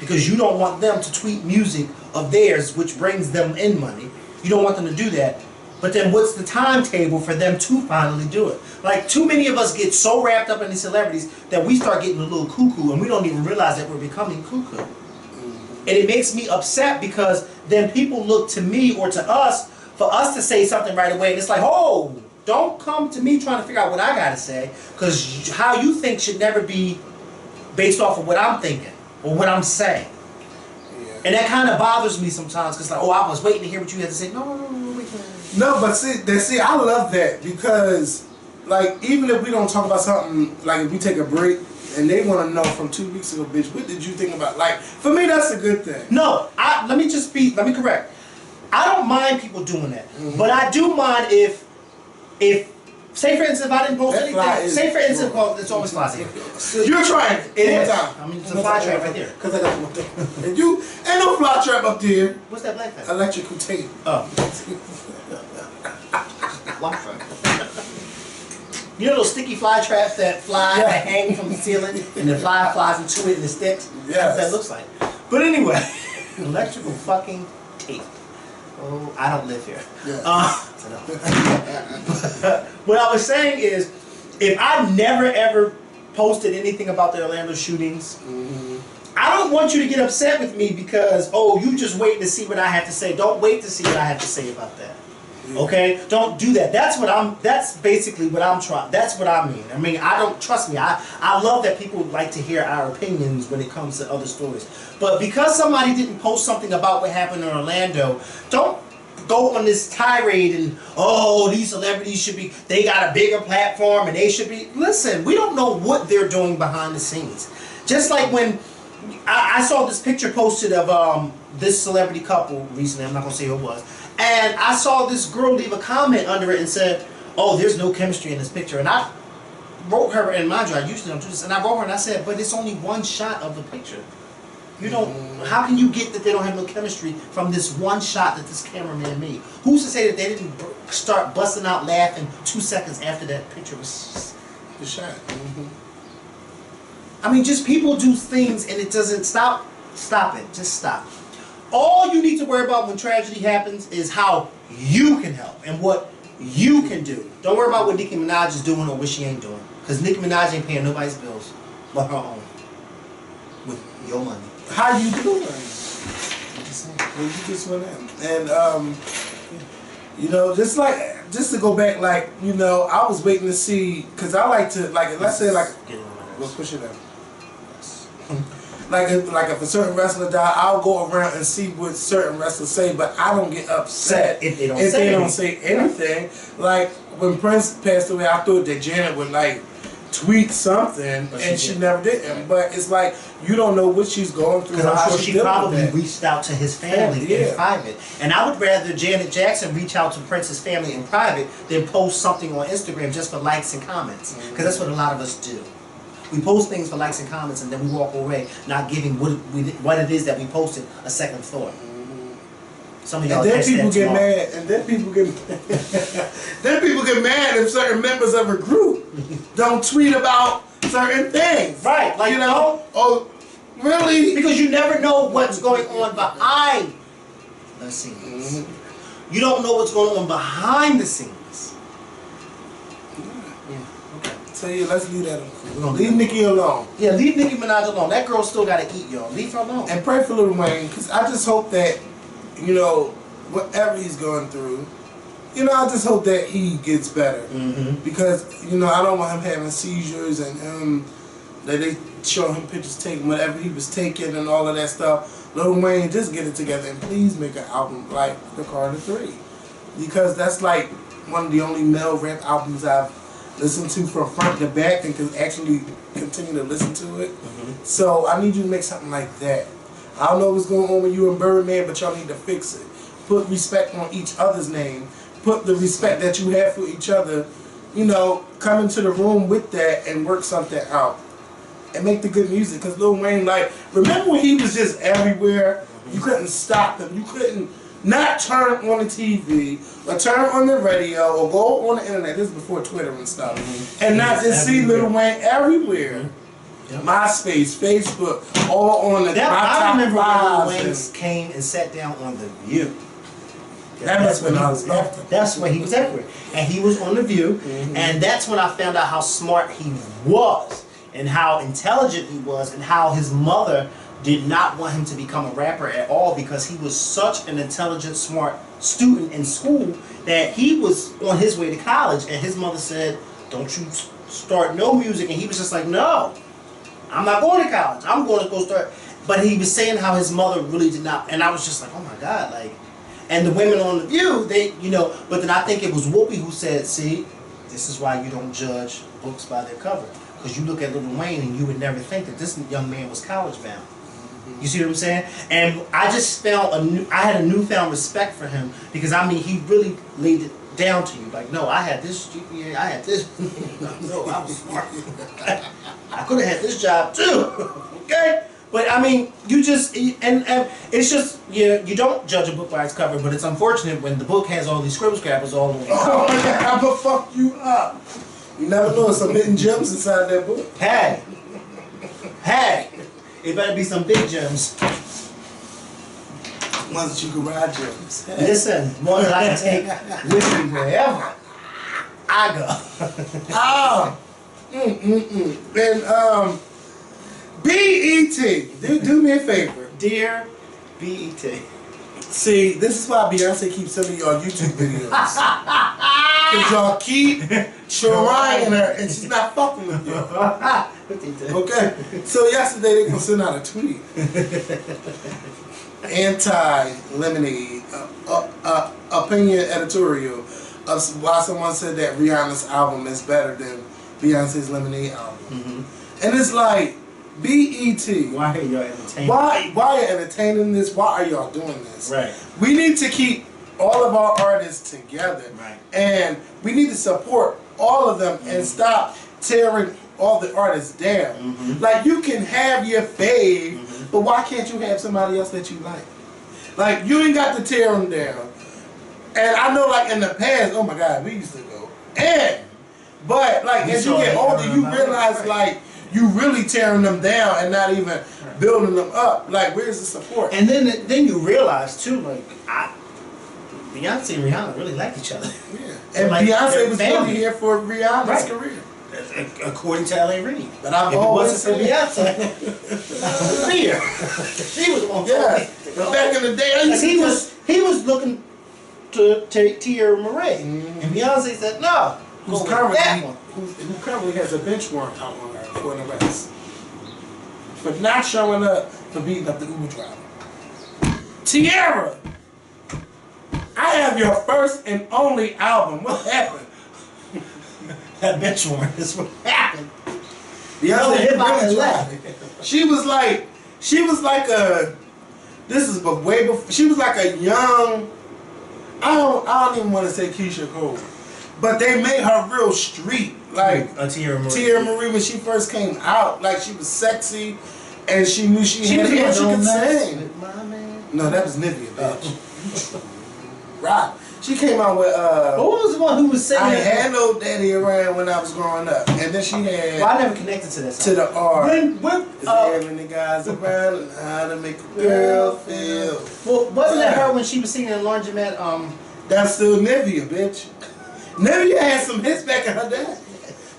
Because you don't want them to tweet music of theirs which brings them in money. You don't want them to do that. But then what's the timetable for them to finally do it? Like, too many of us get so wrapped up in these celebrities that we start getting a little cuckoo and we don't even realize that we're becoming cuckoo. And it makes me upset, because then people look to me or to us for us to say something right away, and it's like, oh, don't come to me trying to figure out what I gotta say, because how you think should never be based off of what I'm thinking or what I'm saying. And that kind of bothers me sometimes, because like, oh, I was waiting to hear what you had to say. No, wait. No, but see, I love that, because, like, even if we don't talk about something, like if we take a break and they want to know from 2 weeks ago, bitch, what did you think about? Like, for me, that's a good thing. No, let me correct. I don't mind people doing that, but I do mind if, say for instance, if I didn't post anything, say for instance, well, it's always flies here. You're trying it is. Time. I mean, it's a fly trap right there. Because I got one thing. And you ain't no fly trap up there. What's that black thing? Electrical tape. Oh. You know those sticky fly traps that fly, that hang from the ceiling, and the fly flies into it and it sticks? Yeah. That's what that looks like. But anyway, electrical fucking tape. Oh, I don't live here. Yeah. What I was saying is, if I never ever posted anything about the Orlando shootings, I don't want you to get upset with me because, oh, you just waiting to see what I have to say. Don't wait to see what I have to say about that. Okay? Don't do that. That's basically what I'm trying. That's what I mean. I mean, trust me, I love that people like to hear our opinions when it comes to other stories. But because somebody didn't post something about what happened in Orlando, don't go on this tirade and, oh, these celebrities they got a bigger platform and they should be. Listen, we don't know what they're doing behind the scenes. Just like when I saw this picture posted of this celebrity couple recently, I'm not going to say who it was, and I saw this girl leave a comment under it and said, oh, there's no chemistry in this picture. And I wrote her, and mind you, I usually don't do this, and I wrote her and I said, but it's only one shot of the picture. You don't. How can you get that they don't have no chemistry from this one shot that this cameraman made? Who's to say that they didn't start busting out laughing 2 seconds after that picture was shot? I mean, just people do things and it doesn't stop. Stop it. Just stop. All you need to worry about when tragedy happens is how you can help and what you can do. Don't worry about what Nicki Minaj is doing or what she ain't doing. Because Nicki Minaj ain't paying nobody's bills but her own. With your money. How you doing? Well, you just went in. And, you know, just to go back, like, you know, I was waiting to see, because I like to, like, let's say, like, let's push it down. Like if a certain wrestler die, I'll go around and see what certain wrestlers say, but I don't get upset if they don't say anything. Like when Prince passed away, I thought that Janet would like tweet something, and she never did. But it's like you don't know what she's going through. Because I'm sure she probably reached out to his family in private. And I would rather Janet Jackson reach out to Prince's family in private than post something on Instagram just for likes and comments. Because that's what a lot of us do. We post things for likes and comments, and then we walk away not giving what it is that we posted a second thought. Some of y'all and then people get mad, and then people get mad if certain members of a group don't tweet about certain things. Right, like you know, oh, really? Because you never know what's going on behind the scenes. You don't know what's going on behind the scenes. So yeah, let's leave that alone. Leave Nicki alone. Yeah, leave Nicki Minaj alone. That girl still gotta eat, y'all. Leave her alone. And pray for Lil Wayne, because I just hope that, you know, whatever he's going through, you know, I just hope that he gets better. Because, you know, I don't want him having seizures and that they show him pictures taking whatever he was taking and all of that stuff. Lil Wayne, just get it together and please make an album like The Carter 3. Because that's like one of the only male rap albums I've listened to from front to back and can actually continue to listen to it. So I need you to make something like that. I don't know what's going on with you and Birdman, but y'all need to fix it. Put respect on each other's name. Put the respect that you have for each other. You know, come into the room with that and work something out. And make the good music. Because Lil Wayne, like, remember when he was just everywhere? You couldn't stop him. You couldn't not turn on the TV or turn on the radio or go on the internet. This is before Twitter and stuff. And not just see Lil Wayne everywhere. MySpace, Facebook, all on the I remember when Lil Wayne came and sat down on The View. That's when I was That's when he was everywhere. And he was on The View. And that's when I found out how smart he was. And how intelligent he was. And how his mother did not want him to become a rapper at all because he was such an intelligent, smart student in school that he was on his way to college. And his mother said, don't you start no music. And he was just like, no, I'm not going to college. I'm going to go start. But he was saying how his mother really did not. And I was just like, oh my God. Like, and the women on The View, they, you know, but then I think it was Whoopi who said, see, this is why you don't judge books by their cover. Because you look at Lil Wayne and you would never think that this young man was college bound. You see what I'm saying? And I just felt I had a newfound respect for him because I mean he really laid it down to you. Like, no, I had this GPA, I had this. No, I was smart. I could have had this job too. Okay? But I mean, you just and it's just you don't judge a book by its cover, but it's unfortunate when the book has all these scribble scrappers all over. Oh my God, I'm gonna fuck you up. You never know some hidden gems inside that book. Hey. It better be some big gems. Ones that you can ride gems. Listen, ones that I can take with me wherever I go. And BET, do me a favor. Dear BET. See, this is why Beyonce keeps sending y'all YouTube videos. Because y'all keep trying her and she's not fucking with you. Okay? So yesterday they gonna send out a tweet. Anti-Lemonade opinion editorial of why someone said that Rihanna's album is better than Beyonce's Lemonade album. And it's like, BET. Why are y'all entertaining? Why are you entertaining this? Why are y'all doing this? Right. We need to keep all of our artists together. Right. And we need to support all of them and stop tearing all the artists down. Like, you can have your fave But why can't you have somebody else that you like? Like, you ain't got to tear them down. And I know, like, in the past, oh my God, we used to go. But, like, as you get older, you realize, like, you really tearing them down and not even building them up. Like, where's the support? And then you realize, too, like, Beyonce and Rihanna really like each other. Yeah. And like, Beyonce was really here for Rihanna's career. According to L.A. Reid. But I've always said Beyonce. She was on. Yeah. But back in the day, I used to he was looking to take Tia Marie. And Beyonce said, no. Who currently has a bench warrant out on her for an arrest. For not showing up for beating up the Uber driver. Tiara! I have your first and only album. What happened? That bench warrant is what happened. Beyonce really tried. She was like a, this is way before, she was like a young, I don't even want to say Keisha Cole, but they made her real street. Like Tia Marie. Tia Marie, when she first came out, like she was sexy and she knew she had it, she could sing. No, that was Nivea, bitch. Right. She came out with who was the one who was singing? I had no daddy around when I was growing up, and then she had. Well, I never connected to that song. To the R. When the guys around and how to make a girl feel. Well, wasn't that her when she was singing in Laundromat? That's still Nivea, bitch. Nivea had some hits back in her day.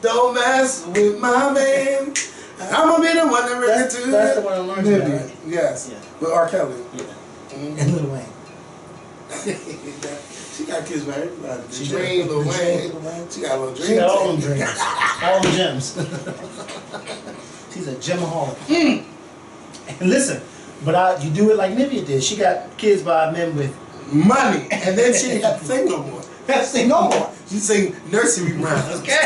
Don't mess with my man. I'ma be the one that really to That's the one I learned Nivea. Yes. Yeah. With R. Kelly. Yeah. And Lil Wayne. She got kids by everybody. She dream, Lil Wayne. She got a little dream. She got all them dreams. All the gems. She's a gemaholic. And listen, but you do it like Nivea did. She got kids by men with money. And then she didn't have to sing no more. Have to sing no more. She sing nursery rhymes. Okay.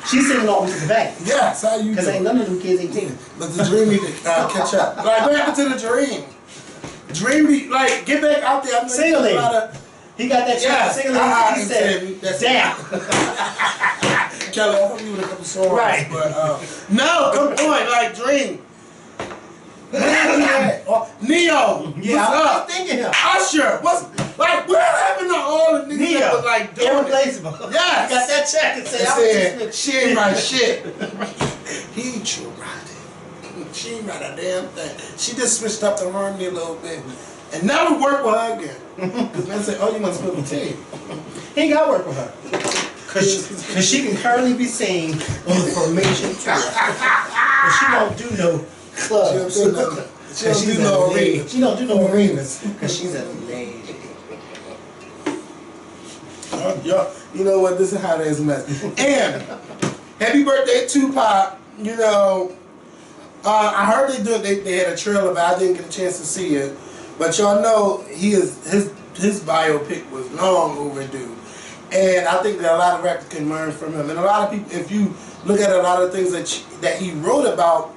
She's singing all the back. Yes, how you because ain't none of them kids 18. But the dream need to catch up. Like, what happened to the dream? Dreamy, like, get back out there. Sing a lady. He got that track. Sing a lady. He said, damn. Kelly, I hope you with a couple songs. Right. But, no, come on, like, dream. Neo, yeah, what's up? I'm thinking him. Usher, what happened to all the niggas Neo, that was like doing irreplaceable. It? Yes. Got that check and said, she ain't write shit. He tried it. She ain't write a damn thing. She just switched up the harmony a little bit. And never work with her again. Because men say, oh, you must spill the tea. He ain't got to work with her. Because she can currently be seen on the Formation tour. But she don't do no clubs. She don't do no arenas. She don't do no arenas. Because she's a lady. You know what? This is how it is, mess. And happy birthday, Tupac. You know, I heard they had a trailer, but I didn't get a chance to see it. But y'all know his biopic was long overdue. And I think that a lot of rappers can learn from him. And a lot of people, if you look at a lot of things that he wrote about,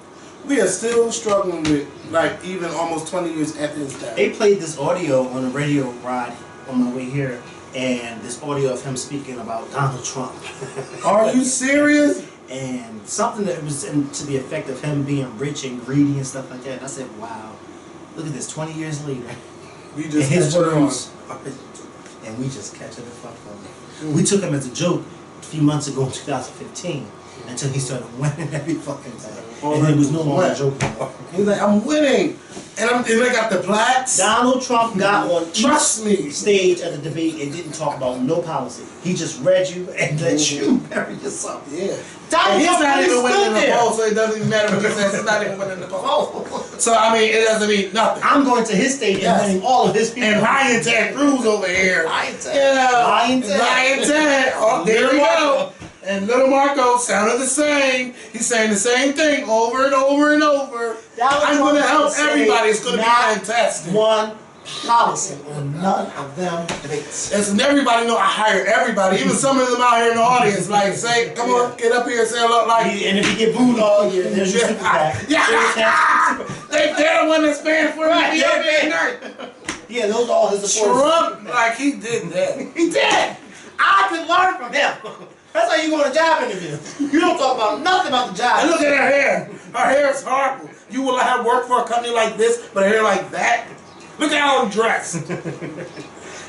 we are still struggling with, like, even almost 20 years after his death. They played this audio on the radio ride on my way here, and this audio of him speaking about Donald Trump. Are you serious? And something that was to the effect of him being rich and greedy and stuff like that. And I said, wow, look at this, 20 years later. We just his words, and we just catching the fuck on. We took him as a joke a few months ago in 2015 until he started winning every fucking time. And it was no longer a joke anymore. He's like, I'm winning. And they got the plaques. Donald Trump got on each stage at the debate and didn't talk about no policy. He just read you and let you bury yourself. Yeah. Donald he's Trump not even winning the there. poll, so it doesn't even matter what he says. He's not even winning the poll. So, I mean, it doesn't mean nothing. I'm going to his stage and winning all of his people. And Ryan Ted Cruz over here. Ryan Ted. Yeah. Ryan Ted. Oh, there we go. And Little Marco sounded the same. He's saying the same thing over and over and over. I'm going to help everybody. It's going to be fantastic. One policy on none of them debates. And everybody know I hire everybody. Even some of them out here in the audience. Like, say, come on, get up here and say hello. Like, and if you get booed all year, there's your super PAC. Yeah. They're the one that's paying for it. Yeah, those are all his supporters. Trump, like, he did that. He did. I could learn from him. That's how you go on a job interview. You don't talk about nothing about the job. And look at her hair. Her hair is horrible. You will have worked for a company like this, but hair like that. Look at how I'm dressed.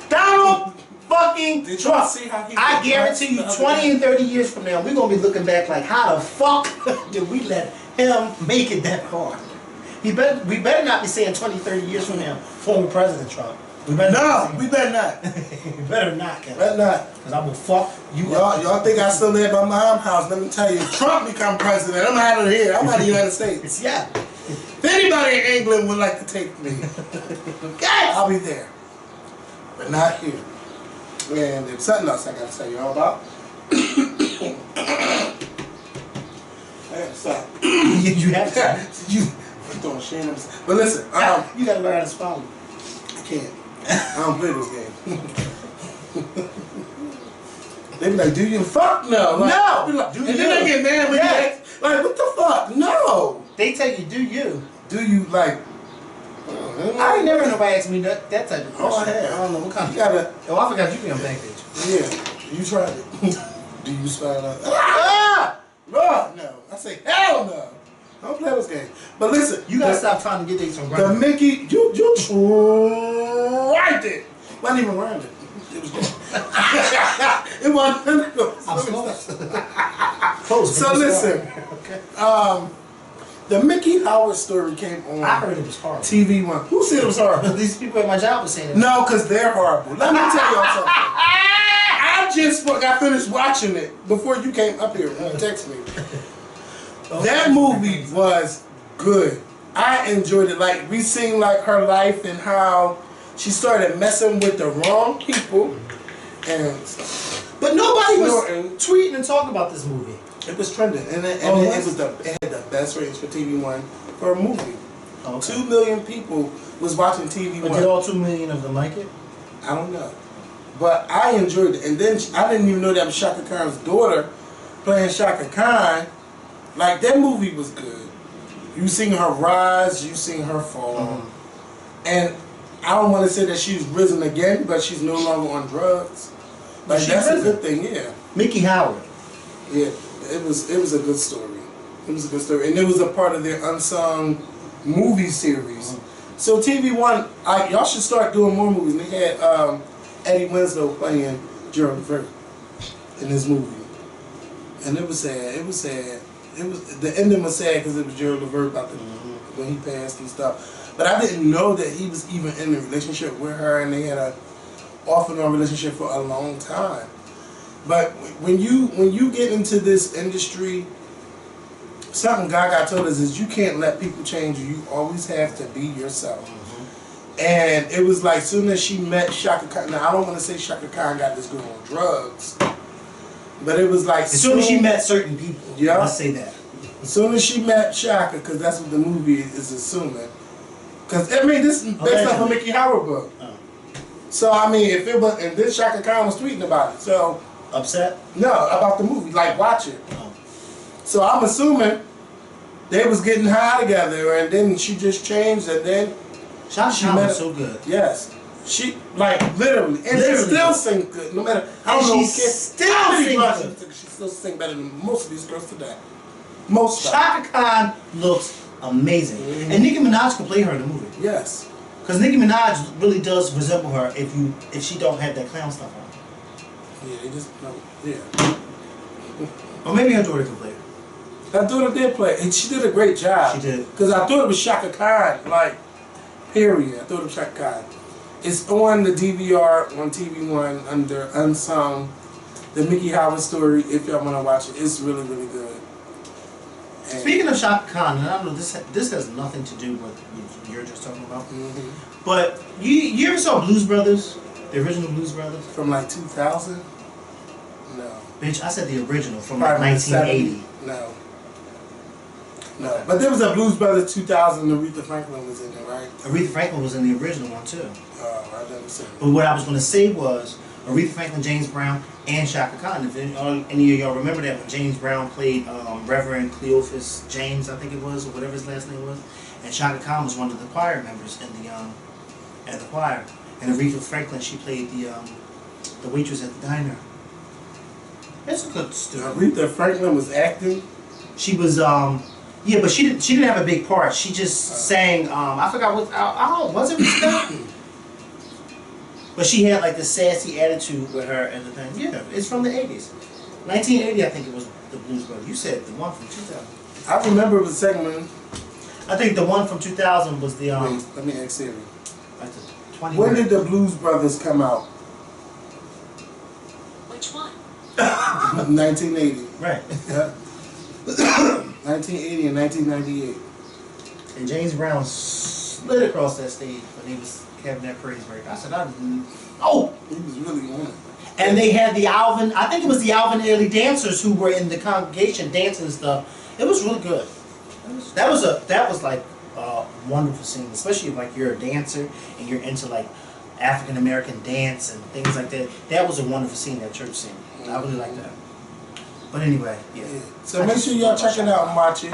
Donald fucking Did you Trump. see how he I guarantee you, dressed 20 and 30 years from now, we're gonna be looking back like, how the fuck did we let him make it that far? We better not be saying 20, 30 years from now, former President Trump. We better No, we better not. we better not, Kevin. Better not. Because I will fuck you up. Y'all think I still live at my mom's house? Let me tell you, if Trump become president, I'm out of here. I'm out of the United States. Yeah. If anybody in England would like to take me, I'll be there. But not here. And there's something else I gotta tell you all about. I gotta stop. You have to. I'm throwing shame. But listen, You gotta learn how to swallow. I can't. I don't play this game. They be like, do you? Fuck no. Like, No! Like, Do and you? then they get mad when you ask, like, what the fuck? No. They tell you, do you? Do you, like... I ain't never heard nobody ask me that type of question. Oh, I have. I don't know what kind You of... gotta... Oh, I forgot you be on Backpage. Yeah. You tried it. Do you spell it? Ah! Lord, no. I say, hell no. I don't play this game. But listen. You gotta stop trying to get these from The running. Mickey... You tried it. Wasn't even around it. It was good. It wasn't. I'm close. So listen. Okay. The Miki Howard story came on I heard it was horrible. TV One. Who said it was horrible? These people at my job were saying it. No, because they're horrible. Let me tell y'all something. I just got finished watching it before you came up here and texted me. That movie was good. I enjoyed it. Like, we seen like her life and how she started messing with the wrong people and stuff. But nobody was Snorting. tweeting and talking about this movie. It was trending, and it had the best ratings for TV One for a movie. Okay. 2 million people was watching TV But One. did all 2 million of them like it? I don't know, but I enjoyed it. And then I didn't even know that was Chaka Khan's daughter playing Chaka Khan. Like, that movie was good. You seen her rise, you seen her fall, and I don't want to say that she's risen again, but she's no longer on drugs. Like, She's that's risen. a good thing, yeah. Miki Howard. Yeah, it was a good story. It was a good story, and it was a part of their unsung movie series. So TV One, y'all should start doing more movies. And they had Eddie Winslow playing Gerald Levert in this movie, and it was sad. It was sad. It was, the ending was sad because it was Gerald Levert about when he passed and stuff. But I didn't know that he was even in a relationship with her, and they had a off and on relationship for a long time. But when you get into this industry, something Gaga told us is you can't let people change you. You always have to be yourself. And it was like, soon as she met Chaka Khan. Now I don't want to say Chaka Khan got this girl on drugs, but it was like As soon as she met certain people. Yeah. Let's say that. As soon as she met Chaka, because that's what the movie is assuming. Because I mean, this is based off a Miki Howard book. So I mean, if it was, and then Chaka Khan was tweeting about it. So Upset? no, about the movie, like watch it. So I'm assuming they was getting high together, and then she just changed, and then Chaka she Khan met was so good. Yes, she like literally, and she still sing good. No matter how And long she still sing good. She still sing better than most of these girls today. Most of them. Chaka Khan looks amazing. And Nicki Minaj can play her in the movie. Yes. Because Nicki Minaj really does resemble her if she don't have that clown stuff on. Yeah, they just yeah. Or maybe her daughter can play her. Her daughter did play, and she did a great job. She did. Because I thought it was Chaka Khan, like, period. I thought it was Chaka Khan. It's on the DVR on TV One under Unsung, the Miki Howard story. If y'all want to watch it, it's really, really good. And Speaking of Chaka Khan, and I know this has nothing to do with what you're just talking about, but you ever saw Blues Brothers, the original Blues Brothers? from like 2000? No. Bitch, I said the original from like Probably 1980. 70? No. No. But there was a Blues Brothers 2000. Aretha Franklin was in it, right? Aretha Franklin was in the original one too. Oh, I never seen it. But what I was going to say was Aretha Franklin, James Brown, and Chaka Khan. If any of y'all remember that when James Brown played Reverend Cleophas James, I think it was, or whatever his last name was, and Chaka Khan was one of the choir members in the at the choir, and Aretha Franklin, she played the waitress at the diner. It's a good story. Aretha Franklin was acting. She was yeah, but she didn't have a big part. She just sang I forgot what was it Respect? But she had like this sassy attitude with her and the thing. Yeah, it's from the 80s. 1980 I think it was the Blues Brothers. You said the one from 2000. I remember it was the second one. I think the one from 2000 was the Wait, let me ask Siri. like the 20 When did the Blues Brothers come out? Which one? 1980. right. Yeah. 1980 and 1998. And James Brown slid across that stage when he was having that praise break. I said, oh! He was really on it. And they had the Alvin, I think it was the Alvin Ailey dancers who were in the congregation dancing and stuff. It was really good. That was like a wonderful scene, especially if like you're a dancer and you're into like African American dance and things like that. That was a wonderful scene, that church scene. I really like that. But anyway, yeah. So make sure y'all check it out and watch it.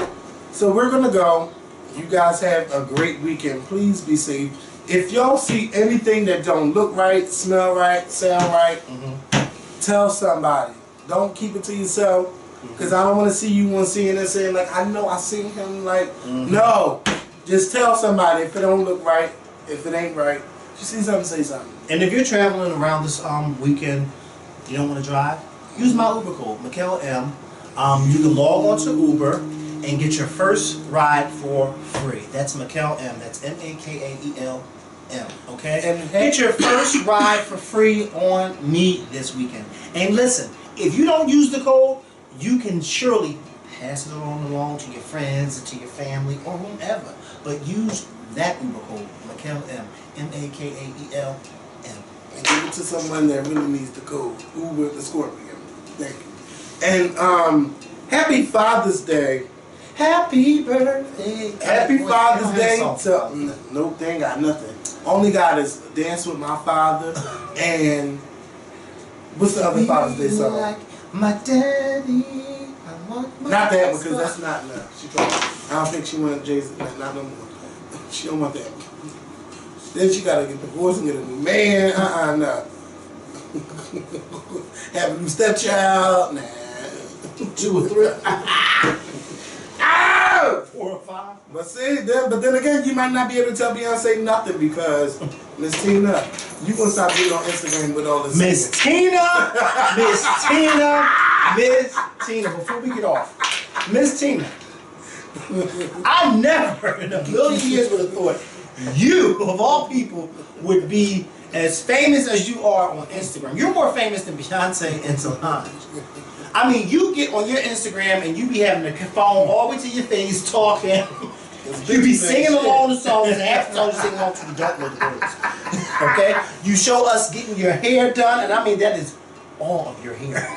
So we're gonna go. You guys have a great weekend. Please be safe. If y'all see anything that don't look right, smell right, sound right, tell somebody. Don't keep it to yourself. Because I don't want to see you on CNN saying like, I know I seen him like, no. Just tell somebody if it don't look right, if it ain't right. If you see something, say something. And if you're traveling around this weekend, you don't want to drive, use my Uber code, McKelM. You can log on to Uber and get your first ride for free. That's McKelM. That's MAKAELM. Okay? And Get your first ride for free on me this weekend. And listen, if you don't use the code, you can surely pass it along to your friends and to your family or whomever. But use that Uber code, McKelM. MAKAELM. And give it to someone that really needs the code. Uber the Scorpion. Thank you. And happy Father's Day. Happy birthday. Happy Father's Day to to nope, they ain't got nothing. Only got is Dance with My Father and what's the other Father's Day song? Like my daddy. I want my Not that one, because that's not enough. She told me. I don't think she wanted Jay-Z. Not no more. She don't want that. Then she gotta get divorced and get a new man. No. Have a new stepchild. Nah. 2 or 3. Oh! 4 or 5. But see, but then again, you might not be able to tell Beyonce nothing because Miss Tina, you gonna stop being on Instagram with all this. Miss Tina. Before we get off, Miss Tina. I never in a million years would have thought you, of all people, would be as famous as you are on Instagram. You're more famous than Beyonce and Solange. I mean, you get on your Instagram and you be having the phone all the way to your face talking. You be singing along the songs and half the songs you sing along to you don't know the words. Okay? You show us getting your hair done, and I mean that is all of your hair.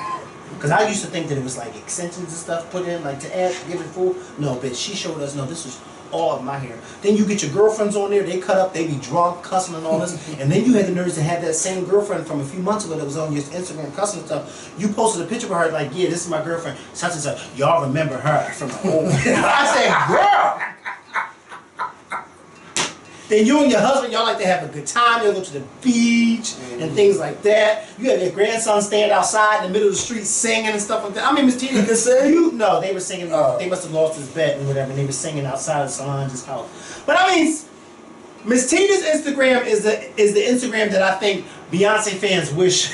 Because I used to think that it was like extensions and stuff put in, like to add, give it full. No, bitch, she showed us, no, this was all of my hair. Then you get your girlfriends on there, they cut up, they be drunk, cussing and all this. And then you had the nerves to have that same girlfriend from a few months ago that was on your Instagram cussing and stuff. You posted a picture of her like, yeah, this is my girlfriend, such and such. Y'all remember her from the old. I said, girl! Then you and your husband, y'all like to have a good time. Y'all go to the beach and things like that. You had your grandson stand outside in the middle of the street singing and stuff like that. I mean, Miss Tina, no, they were singing. They must have lost his bet and whatever. And they were singing outside of Solange's house. But I mean, Miss Tina's Instagram is the Instagram that I think Beyonce fans wish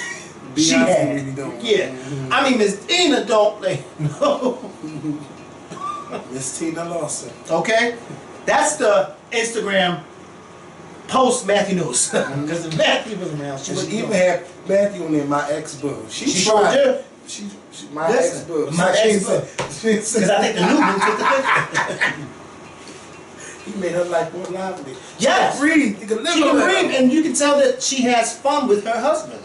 she had. Really don't. Yeah, I mean, Miss Tina don't play. No. Miss Tina Lawson. Okay, that's the Instagram. Post Matthew knows. Because if Matthew was around, she would even have Matthew on there, my ex-boo. She sure did. She my ex-boo. My ex-boo. Because I think the new one took the picture. He made her life more lively. Yes. She can breathe. She can live. She can breathe, and you can tell that she has fun with her husband.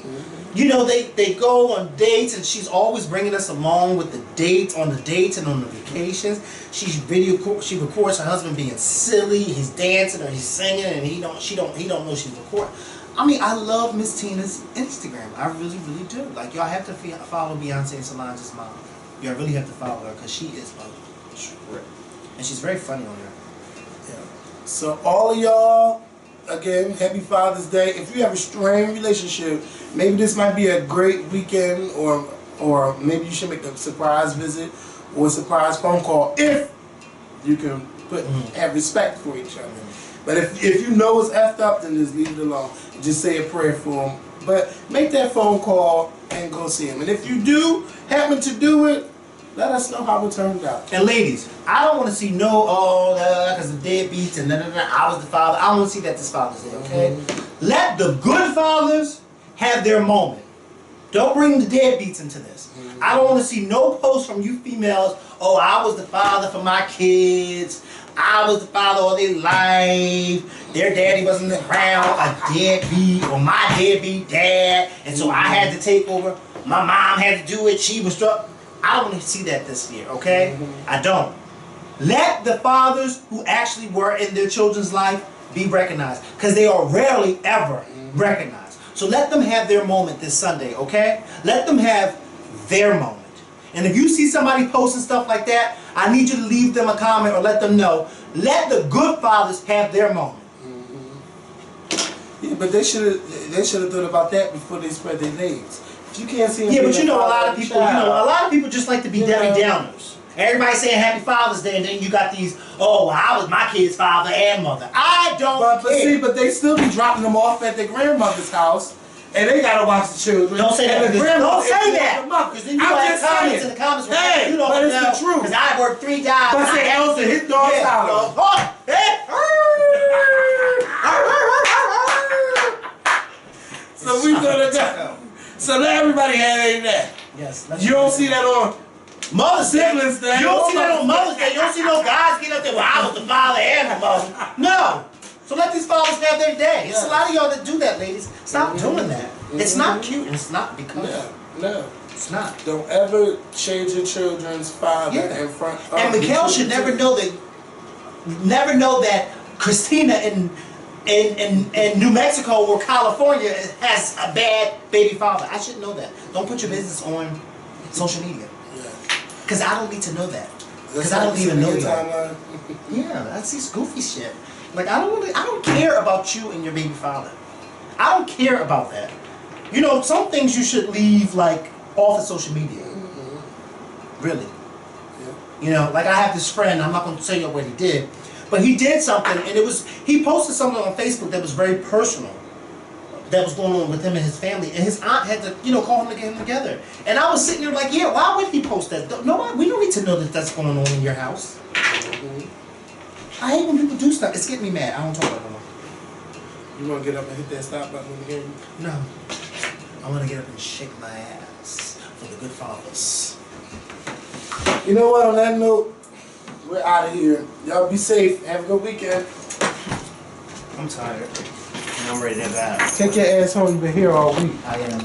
You know, they go on dates, and she's always bringing us along with the dates, on the dates and on the vacations. She records her husband being silly. He's dancing or he's singing, and he don't know she's recording. I mean, I love Miss Tina's Instagram. I really, really do. Like, y'all have to follow Beyonce and Solange's mom. Y'all really have to follow her because she is a trip, and she's very funny on there. Yeah. So all of y'all. Again, happy Father's Day. If you have a strained relationship, maybe this might be a great weekend or or maybe you should make a surprise visit or a surprise phone call if you can have respect for each other. But if you know it's effed up, then just leave it alone. Just say a prayer for him. But make that phone call and go see him. And if you do happen to do it, let us know how it turned out. And ladies, I don't want to see because the deadbeats and I was the father. I don't want to see that this Father's Day, okay? Let the good fathers have their moment. Don't bring the deadbeats into this. I don't want to see no posts from you females, oh, I was the father for my kids. I was the father all their life. Their daddy wasn't around, a deadbeat, or my deadbeat dad, and so I had to take over. My mom had to do it. She was struck. I don't want to see that this year, okay? I don't. Let the fathers who actually were in their children's life be recognized, because they are rarely ever recognized. So let them have their moment this Sunday, okay? Let them have their moment. And if you see somebody posting stuff like that, I need you to leave them a comment or let them know. Let the good fathers have their moment. Yeah, but they should have thought about that before they spread their legs. If you can't see them, yeah, but you know a lot of people just like to be Debbie Downers. Everybody saying Happy Father's Day, and then you got these, oh, well, I was my kid's father and mother. I don't care. But they still be dropping them off at their grandmother's house. And they gotta watch the children. Don't say that. Don't say that. Because then you have comments in the comments. Hey, but it's the truth. Because I worked 3 jobs. But say Elsa, his dog's out. So we gonna go. So let everybody have that. Yes. You don't see that on Mother's Day. You don't see that on Mother's Day. You don't see no guys get up there. Well, I was the father and the mother. No. So let these fathers have their day. It's a lot of y'all that do that, ladies. Stop doing that. It's not cute and it's not because. No. It's not. Don't ever change your children's father in front of And Miguel should never know that Christina in New Mexico or California has a bad baby father. I should know that. Don't put your business on social media. Because I don't need to know that. Because I don't even know that. Yeah, that's this goofy shit. Like I don't care about you and your baby father. I don't care about that. You know, some things you should leave like off of social media. Really. Yeah. You know, like I have this friend, I'm not gonna tell you what he did, but he did something and he posted something on Facebook that was very personal. That was going on with him and his family, and his aunt had to, you know, call him to get him together. And I was sitting there like, yeah, why would he post that? No, we don't need to know that that's going on in your house. I hate when people do stuff. It's getting me mad. I don't talk about it no more. You want to get up and hit that stop button when you hear me? No. I want to get up and shake my ass for the good fathers. You know what? On that note, we're out of here. Y'all be safe. Have a good weekend. I'm tired. And I'm ready to die. Take your ass home. You've been here all week. I am.